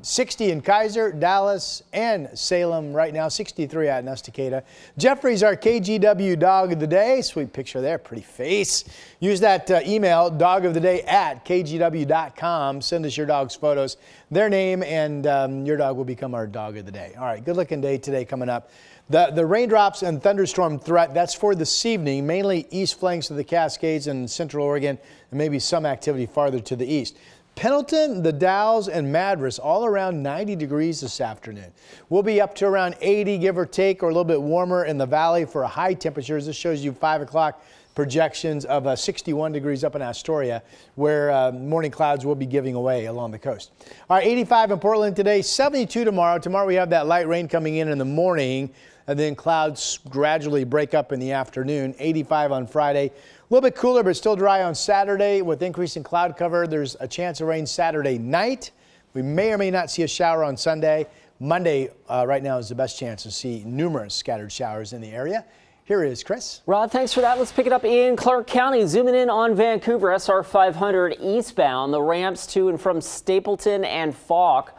60 in Kaiser, Dallas, and Salem right now. 63 out in Estacada. Jeffrey's our KGW dog of the day. Sweet picture there, pretty face. Use that email, dogoftheday@kgw.com. Send us your dog's photos, their name, and your dog will become our dog of the day. All right, good looking day today coming up. The raindrops and thunderstorm threat, that's for this evening, mainly east flanks of the Cascades and Central Oregon, and maybe some activity farther to the east. Pendleton, the Dalles, and Madras all around 90 degrees this afternoon. We'll be up to around 80, give or take, or a little bit warmer in the valley for high temperatures. This shows you 5 o'clock projections of 61 degrees up in Astoria, where morning clouds will be giving away along the coast. All right, 85 in Portland today, 72 tomorrow. Tomorrow we have that light rain coming in the morning, and then clouds gradually break up in the afternoon. 85 on Friday. A little bit cooler, but still dry on Saturday with increasing cloud cover. There's a chance of rain Saturday night. We may or may not see a shower on Sunday. Monday right now is the best chance to see numerous scattered showers in the area. Here is Chris. Rod, thanks for that. Let's pick it up in Clark County. Zooming in on Vancouver, SR 500 eastbound. The ramps to and from Stapleton and Falk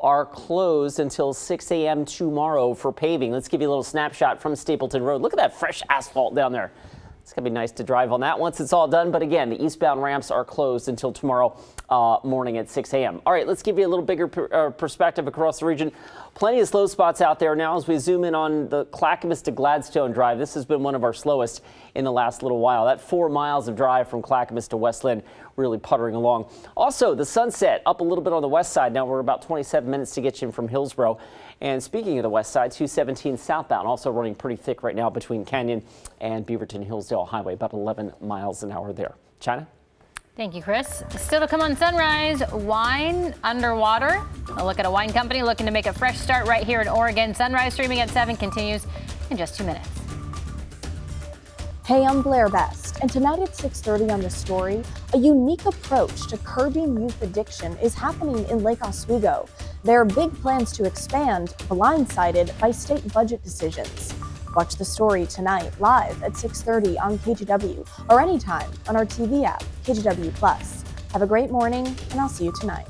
are closed until 6 a.m. tomorrow for paving. Let's give you a little snapshot from Stapleton Road. Look at that fresh asphalt down there. It's going to be nice to drive on that once it's all done. But again, the eastbound ramps are closed until tomorrow morning at 6 a.m. All right, let's give you a little bigger perspective across the region. Plenty of slow spots out there now as we zoom in on the Clackamas to Gladstone Drive. This has been one of our slowest in the last little while. That 4 miles of drive from Clackamas to West Lynn really puttering along. Also, the Sunset up a little bit on the west side. Now we're about 27 minutes to get you in from Hillsborough. And speaking of the west side, 217 southbound also running pretty thick right now between Canyon and Beaverton Hillsdale Highway, about 11 miles an hour there. China? Thank you, Chris. Still to come on Sunrise, wine underwater. A look at a wine company looking to make a fresh start right here in Oregon. Sunrise streaming at 7 continues in just 2 minutes. Hey, I'm Blair Best, and tonight at 6:30 on The Story, a unique approach to curbing youth addiction is happening in Lake Oswego. There are big plans to expand, blindsided by state budget decisions. Watch The Story tonight live at 6:30 on KGW or anytime on our TV app, KGW Plus. Have a great morning, and I'll see you tonight.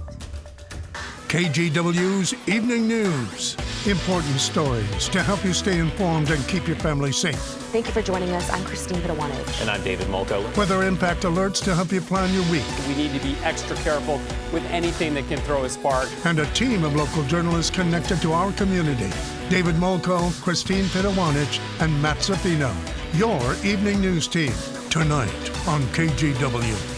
KGW's Evening News. Important stories to help you stay informed and keep your family safe. Thank you for joining us. I'm Christine Pitawanich. And I'm David Molko. Weather impact alerts to help you plan your week. We need to be extra careful with anything that can throw a spark. And a team of local journalists connected to our community. David Molko, Christine Pitawanich, and Matt Zafino. Your Evening News team, tonight on KGW.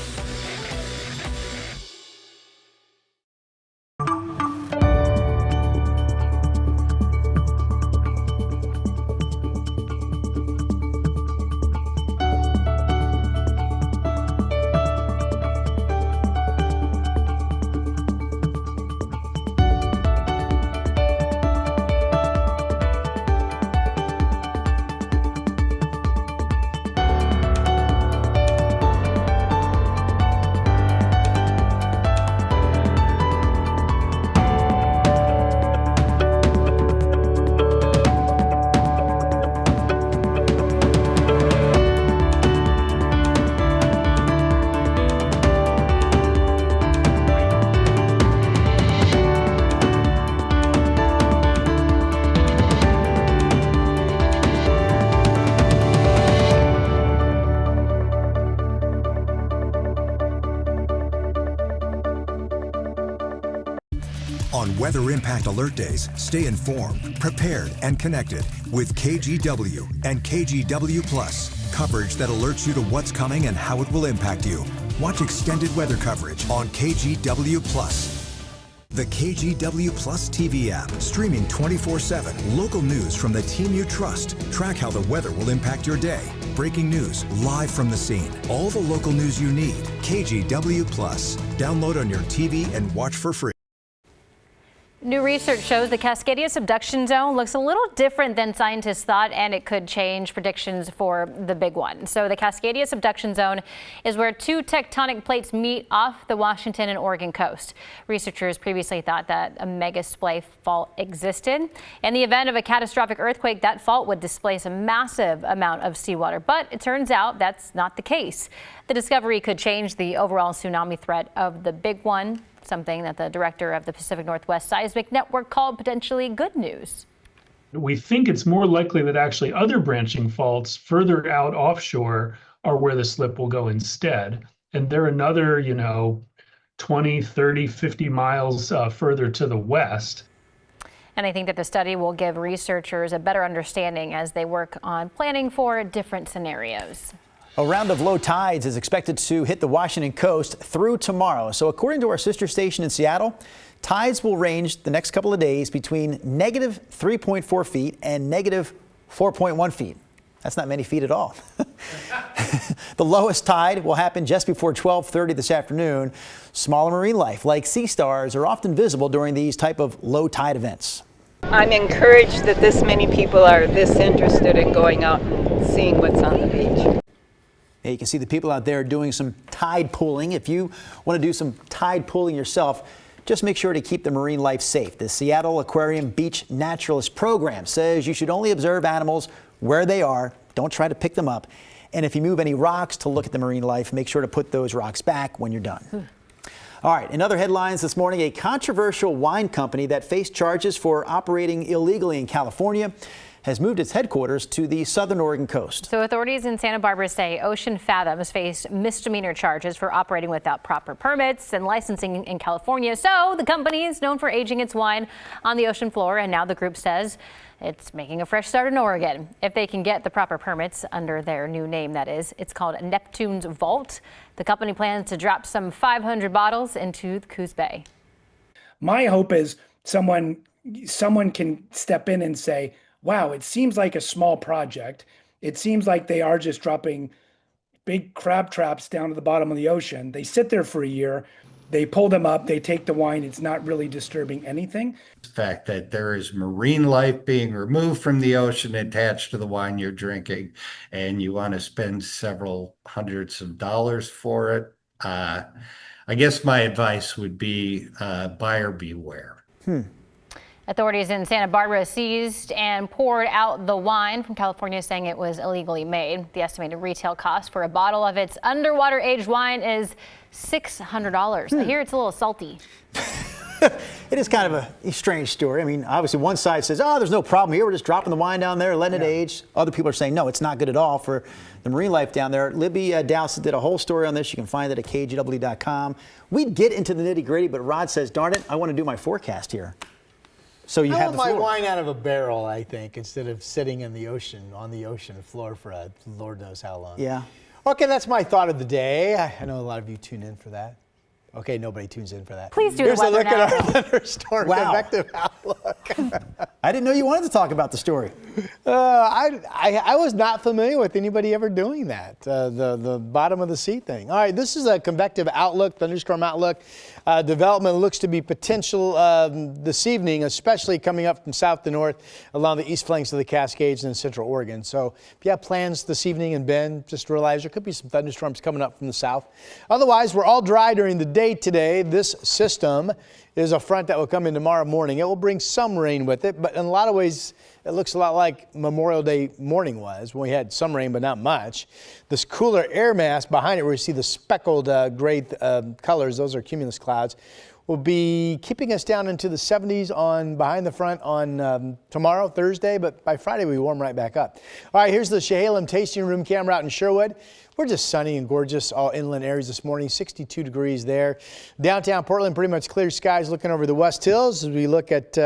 On Weather Impact Alert Days, stay informed, prepared, and connected with KGW and KGW Plus. Coverage that alerts you to what's coming and how it will impact you. Watch extended weather coverage on KGW Plus. The KGW Plus TV app, streaming 24/7. Local news from the team you trust. Track how the weather will impact your day. Breaking news, live from the scene. All the local news you need. KGW Plus. Download on your TV and watch for free. New research shows the Cascadia subduction zone looks a little different than scientists thought, and it could change predictions for the big one. So the Cascadia subduction zone is where two tectonic plates meet off the Washington and Oregon coast. Researchers previously thought that a megasplay fault existed. In the event of a catastrophic earthquake, that fault would displace a massive amount of seawater, but it turns out that's not the case. The discovery could change the overall tsunami threat of the big one, something that the director of the Pacific Northwest Seismic Network called potentially good news. We think it's more likely that actually other branching faults further out offshore are where the slip will go instead. And they're another, 20, 30, 50 miles further to the west. And I think that the study will give researchers a better understanding as they work on planning for different scenarios. A round of low tides is expected to hit the Washington coast through tomorrow. So according to our sister station in Seattle, tides will range the next couple of days between negative 3.4 feet and negative 4.1 feet. That's not many feet at all. The lowest tide will happen just before 12:30 this afternoon. Smaller marine life like sea stars are often visible during these type of low tide events. I'm encouraged that this many people are this interested in going out and seeing what's on the beach. Yeah, you can see the people out there doing some tide pooling. If you want to do some tide pooling yourself, just make sure to keep the marine life safe. The Seattle Aquarium Beach Naturalist Program says you should only observe animals where they are. Don't try to pick them up. And if you move any rocks to look at the marine life, make sure to put those rocks back when you're done. All right, in other headlines this morning, a controversial wine company that faced charges for operating illegally in California has moved its headquarters to the southern Oregon coast. So authorities in Santa Barbara say Ocean Fathoms faced misdemeanor charges for operating without proper permits and licensing in California. So the company is known for aging its wine on the ocean floor, and now the group says it's making a fresh start in Oregon. If they can get the proper permits under their new name, that is. It's called Neptune's Vault. The company plans to drop some 500 bottles into the Coos Bay. My hope is someone can step in and say, wow, it seems like a small project. It seems like they are just dropping big crab traps down to the bottom of the ocean. They sit there for a year. They pull them up. They take the wine. It's not really disturbing anything. The fact that there is marine life being removed from the ocean attached to the wine you're drinking, and you want to spend several hundreds of dollars for it. I guess my advice would be buyer beware. Authorities in Santa Barbara seized and poured out the wine from California, saying it was illegally made. The estimated retail cost for a bottle of its underwater aged wine is $600. I hear it's a little salty. It is kind of a strange story. I mean, obviously one side says, oh, there's no problem here. We're just dropping the wine down there, letting it age. Other people are saying, no, it's not good at all for the marine life down there. Libby Dowsett did a whole story on this. You can find it at KGW.com. We'd get into the nitty gritty, but Rod says, darn it, I want to do my forecast here. So you have the floor. I want my wine out of a barrel, I think, instead of sitting in the ocean, on the ocean floor for Lord knows how long. Yeah. Okay, that's my thought of the day. I know a lot of you tune in for that. Okay, nobody tunes in for that. Please do Here's the weather a look now. at our thunderstorm convective outlook. I didn't know you wanted to talk about the story. I was not familiar with anybody ever doing that, the bottom of the sea thing. All right, this is a convective outlook, thunderstorm outlook. Development looks to be potential this evening, especially coming up from south to north along the east flanks of the Cascades and central Oregon. So if you have plans this evening in Bend, just realize there could be some thunderstorms coming up from the south. Otherwise, we're all dry during the day today. This system is a front that will come in tomorrow morning. It will bring some rain with it, but in a lot of ways, it looks a lot like Memorial Day morning was when we had some rain, but not much. This cooler air mass behind it, where you see the speckled gray colors, those are cumulus clouds, will be keeping us down into the 70s on behind the front on tomorrow, Thursday, but by Friday we warm right back up. All right, here's the Chehalem Tasting Room camera out in Sherwood. We're just sunny and gorgeous, all inland areas this morning, 62 degrees there. Downtown Portland, pretty much clear skies looking over the West Hills as we look at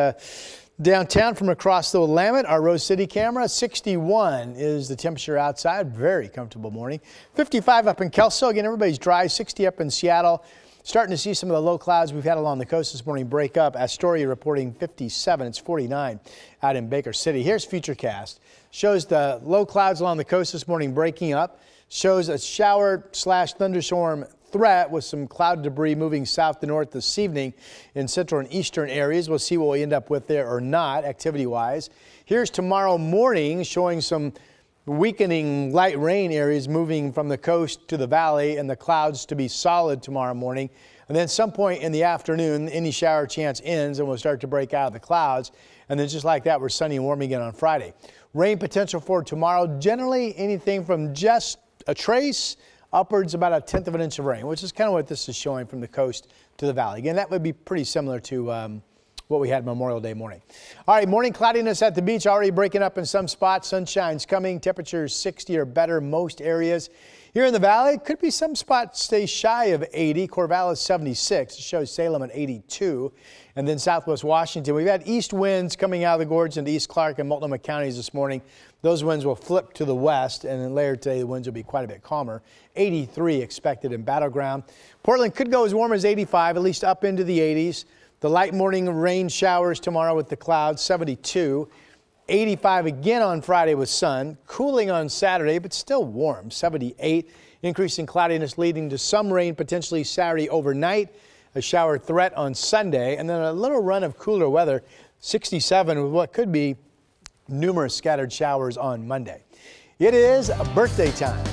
downtown from across the Willamette. Our Rose City camera, 61 is the temperature outside. Very comfortable morning. 55 up in Kelso. Again, everybody's dry. 60 up in Seattle. Starting to see some of the low clouds we've had along the coast this morning break up. Astoria reporting 57. It's 49 out in Baker City. Here's Futurecast. Shows the low clouds along the coast this morning breaking up. Shows a shower/thunderstorm threat with some cloud debris moving south to north this evening in central and eastern areas. We'll see what we end up with there or not activity-wise. Here's tomorrow morning showing some weakening light rain areas moving from the coast to the valley and the clouds to be solid tomorrow morning. And then some point in the afternoon, any shower chance ends and we'll start to break out of the clouds. And then just like that, we're sunny and warm again on Friday. Rain potential for tomorrow, generally anything from just a trace upwards about 1/10 of an inch of rain, which is kind of what this is showing from the coast to the valley. Again, that would be pretty similar to what we had Memorial Day morning. All right, morning cloudiness at the beach already breaking up in some spots. Sunshine's coming. Temperatures 60 or better most areas. Here in the valley, could be some spots stay shy of 80. Corvallis 76. It shows Salem at 82. And then southwest Washington, we've had east winds coming out of the gorge into East Clark and Multnomah counties this morning. Those winds will flip to the west, and then later today the winds will be quite a bit calmer. 83 expected in Battleground. Portland could go as warm as 85, at least up into the 80s. The light morning rain showers tomorrow with the clouds, 72. 85 again on Friday with sun. Cooling on Saturday, but still warm, 78. Increasing cloudiness leading to some rain potentially Saturday overnight. A shower threat on Sunday, and then a little run of cooler weather, 67 with what could be numerous scattered showers on Monday. It is birthday time.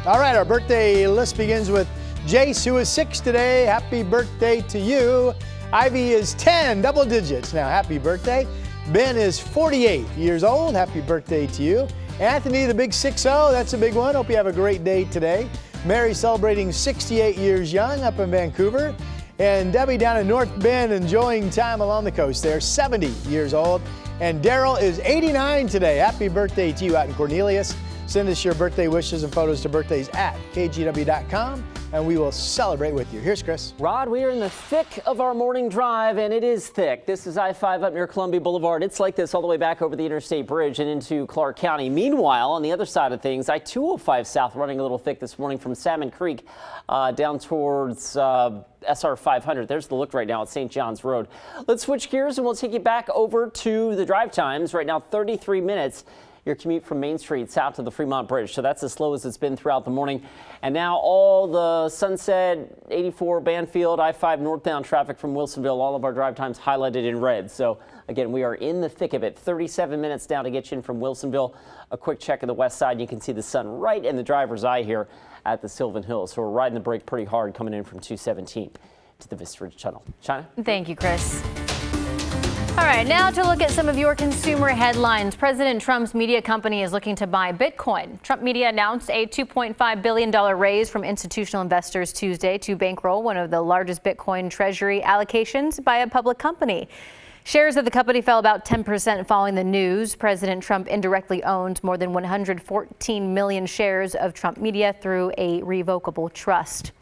All right, our birthday list begins with Jace, who is 6 today. Happy birthday to you. Ivy is 10, double digits. Now, happy birthday. Ben is 48 years old. Happy birthday to you. Anthony, the big 6-0, that's a big one. Hope you have a great day today. Mary celebrating 68 years young up in Vancouver. And Debbie down in North Bend enjoying time along the coast there, 70 years old. And Daryl is 89 today. Happy birthday to you out in Cornelius. Send us your birthday wishes and photos to birthdays@kgw.com, and we will celebrate with you. Here's Chris. Rod, we are in the thick of our morning drive, and it is thick. This is I-5 up near Columbia Boulevard. It's like this all the way back over the Interstate Bridge and into Clark County. Meanwhile, on the other side of things, I-205 South running a little thick this morning from Salmon Creek down towards SR 500. There's the look right now at St. John's Road. Let's switch gears and we'll take you back over to the drive times. Right now, 33 minutes. Your commute from Main Street south to the Fremont Bridge. So that's as slow as it's been throughout the morning. And now all the Sunset, 84, Banfield, I-5 northbound traffic from Wilsonville, all of our drive times highlighted in red. So again, we are in the thick of it. 37 minutes down to get you in from Wilsonville. A quick check of the west side. You can see the sun right in the driver's eye here at the Sylvan Hills. So we're riding the brake pretty hard coming in from 217 to the Vista Ridge Tunnel. China? Thank you, Chris. All right, now to look at some of your consumer headlines. President Trump's media company is looking to buy Bitcoin. Trump Media announced a $2.5 billion raise from institutional investors Tuesday to bankroll one of the largest Bitcoin treasury allocations by a public company. Shares of the company fell about 10% following the news. President Trump indirectly owned more than 114 million shares of Trump Media through a revocable trust.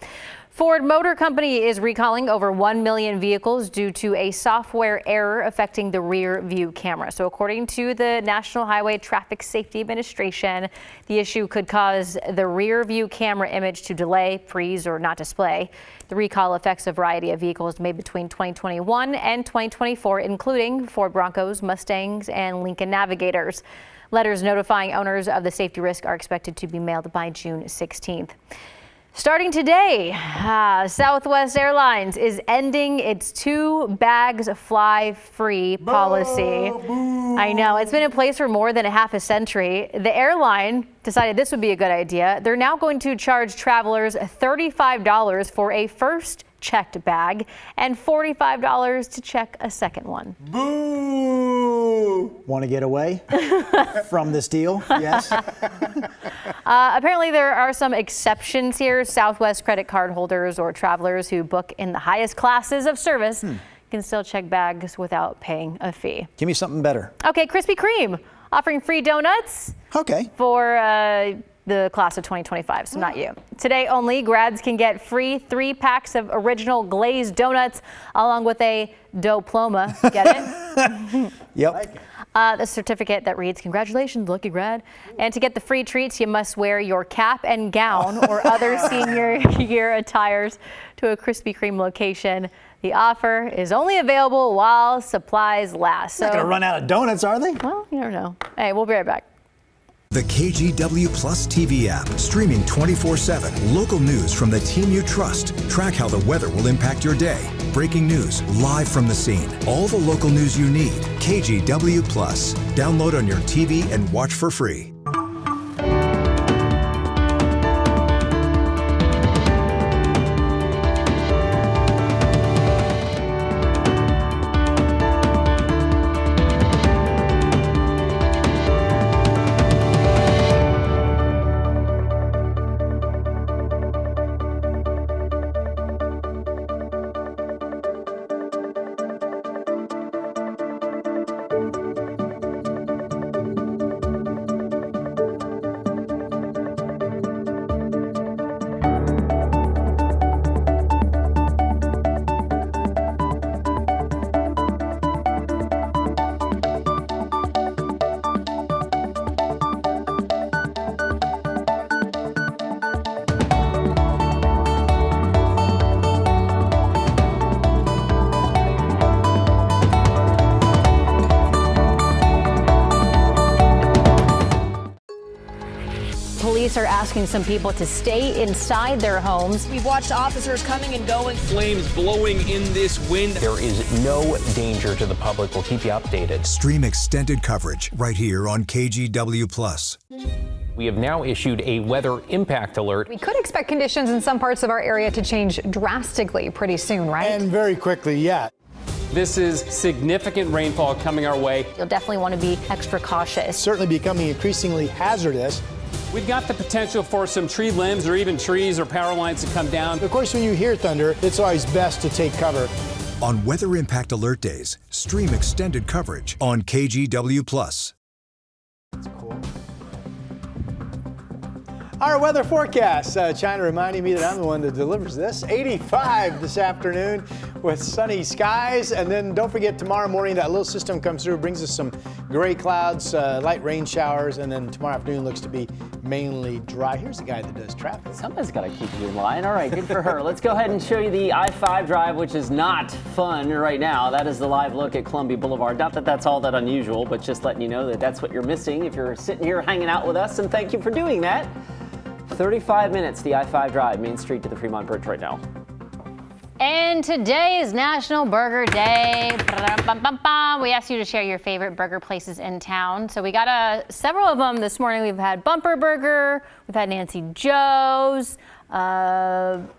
Ford Motor Company is recalling over 1 million vehicles due to a software error affecting the rear view camera. So according to the National Highway Traffic Safety Administration, the issue could cause the rear view camera image to delay, freeze, or not display. The recall affects a variety of vehicles made between 2021 and 2024, including Ford Broncos, Mustangs, and Lincoln Navigators. Letters notifying owners of the safety risk are expected to be mailed by June 16th. Starting today, Southwest Airlines is ending its 2 bags fly free policy. I know, it's been in place for more than a half a century. The airline decided this would be a good idea. They're now going to charge travelers $35 for a first checked bag and $45 to check a second one. Boo! Want to get away from this deal? Yes. Apparently there are some exceptions here. Southwest credit card holders or travelers who book in the highest classes of service can still check bags without paying a fee. Give me something better. Okay, Krispy Kreme offering free donuts. Okay. For the class of 2025, so not you. Today only, grads can get free 3 packs of original glazed donuts along with a diploma. Get it? Yep. The certificate that reads, "Congratulations, lucky grad." And to get the free treats, you must wear your cap and gown or other senior year attires to a Krispy Kreme location. The offer is only available while supplies last. Not going to run out of donuts, are they? Well, you never know. Hey, we'll be right back. The KGW Plus TV app, streaming 24/7. Local news from the team you trust. Track how the weather will impact your day. Breaking news, live from the scene. All the local news you need. KGW Plus. Download on your TV and watch for free. police are asking some people to stay inside their homes. We've watched officers coming and going. Flames blowing in this wind. There is no danger to the public. We'll keep you updated. Stream extended coverage right here on KGW+. We have now issued a weather impact alert. We could expect conditions in some parts of our area to change drastically pretty soon, right? And very quickly, yeah. This is significant rainfall coming our way. You'll definitely want to be extra cautious. Certainly becoming increasingly hazardous. We've got the potential for some tree limbs or even trees or power lines to come down. Of course, when you hear thunder, it's always best to take cover. On Weather Impact Alert Days, stream extended coverage on KGW+. That's cool. Our weather forecast. China reminding me that I'm the one that delivers this. 85 this afternoon with sunny skies. And then don't forget tomorrow morning that little system comes through, brings us some gray clouds, light rain showers. And then tomorrow afternoon looks to be mainly dry. Here's the guy that does traffic. Somebody's got to keep you in line. All right, good for her. Let's go ahead and show you the I-5 drive, which is not fun right now. That is the live look at Columbia Boulevard. Not that that's all that unusual, but just letting you know that that's what you're missing if you're sitting here hanging out with us. And thank you for doing that. 35 minutes, the I-5 drive, Main Street to the Fremont Bridge right now. And today is National Burger Day. We asked you to share your favorite burger places in town. So we got several of them this morning. We've had Bumper Burger, we've had Nancy Joe's, Burgerville.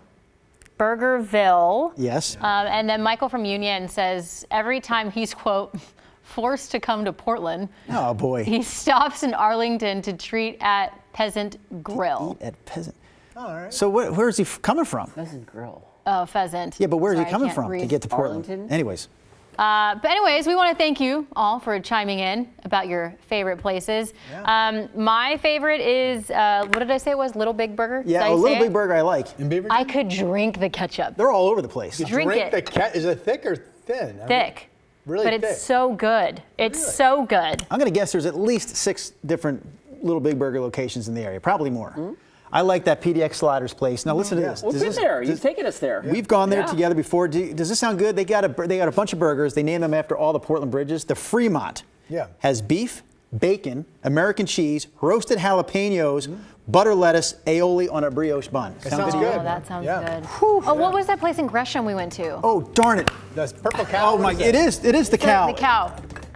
Yes. And then Michael from Union says every time he's, quote, forced to come to Portland, oh boy, he stops in Arlington to treat at Peasant Grill. Eat at Peasant. All right. So where is he coming from? Pheasant Grill. Oh, Pheasant. Yeah, but where is he Sorry, I coming can't from read. to get to Portland? Arlington? Anyways. But anyways, we want to thank you all for chiming in about your favorite places. Yeah. My favorite is, what did I say it was? Little Big Burger? Yeah, a Little Big Burger I like. In Beaverton? I could drink the ketchup. They're all over the place. Drink it. Is it thick or thin? Thick. Really but thick. it's so good. It's so good. I'm going to guess there's at least 6 different Little Big Burger locations in the area, probably more. Mm-hmm. I like that PDX Sliders place. Now listen to this. We've been there. You've taken us there. We've gone there together before. Does this sound good? They got a bunch of burgers. They named them after all the Portland bridges. The Fremont has beef, bacon, American cheese, roasted jalapenos, butter lettuce, aioli on a brioche bun. That sounds good. Oh, that sounds good. Oh, what was that place in Gresham we went to? Oh, darn it. That's Purple Cow. Oh my, it is the cow. The cow.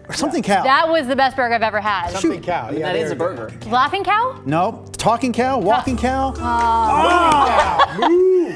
Or something cow. That was the best burger I've ever had. Something cow. Yeah, that is a burger. Laughing cow? No, talking cow, walking cow. Oh. Moo cow. Moo.